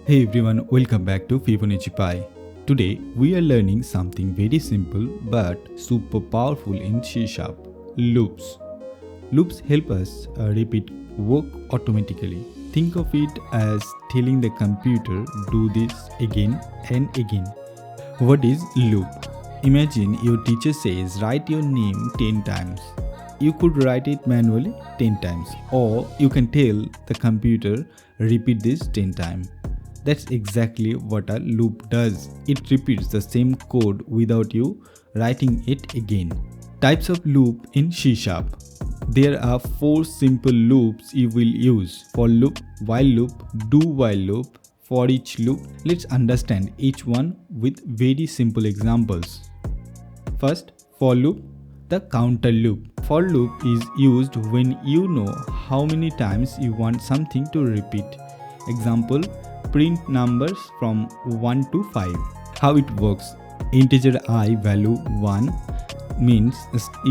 Hey everyone, welcome back to FibonacciPi. Today we are learning something very simple but super powerful in CSharp: loops. Loops help us repeat work automatically. Think of it as telling the computer do this again and again. What is loop? Imagine your teacher says write your name 10 times. You could write it manually 10 times, or you can tell the computer repeat this 10 times. That's exactly what a loop does. It repeats the same code without you writing it again. Types of loop in CSharp. There are 4 simple loops you will use: for loop, while loop, do while loop, for each loop. Let's understand each one with very simple examples. First, for loop, the counter loop. For loop is used when you know how many times you want something to repeat. Example, print numbers from 1 to 5. How it works: integer I value 1 means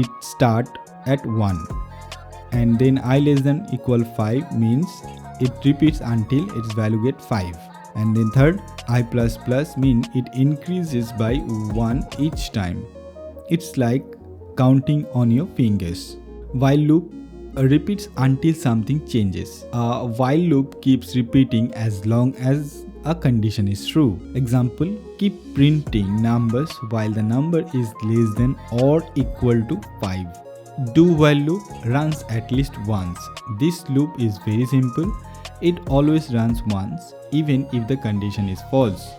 it start at 1, and then I less than equal 5 means it repeats until its value get 5, and then third, I plus plus means it increases by 1 each time. It's like counting on your fingers. While loop repeats until something changes. A while loop keeps repeating as long as a condition is true. Example, keep printing numbers while the number is less than or equal to 5. Do while loop runs at least once. This loop is very simple. It always runs once even if the condition is false.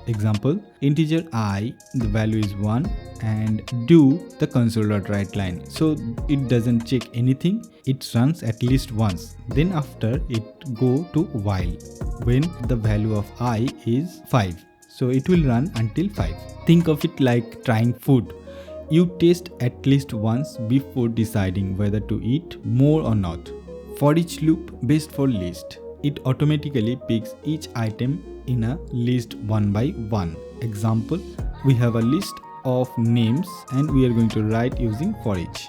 Example, integer I, the value is 1, and do the console.write line. So it doesn't check anything, it runs at least once. Then after it go to while when the value of I is 5. So it will run until 5. Think of it like trying food. You taste at least once before deciding whether to eat more or not. For each loop, best for list. It automatically picks each item in a list one by one. Example, we have a list of names and we are going to write using Foreach.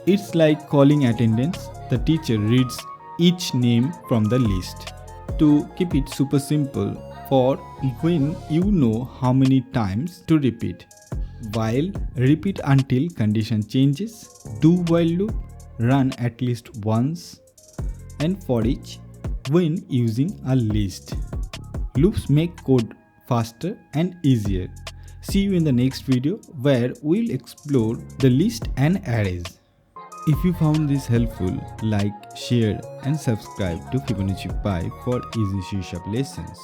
It's like calling attendance. The teacher reads each name from the list. To keep it super simple, for when you know how many times to repeat. While, repeat until condition changes. Do while loop, run at least once. And for each, when using a list. Loops make code faster and easier. See you in the next video where we'll explore the list and arrays. If you found this helpful, like, share and subscribe to FibonacciPi for easy CSharp lessons.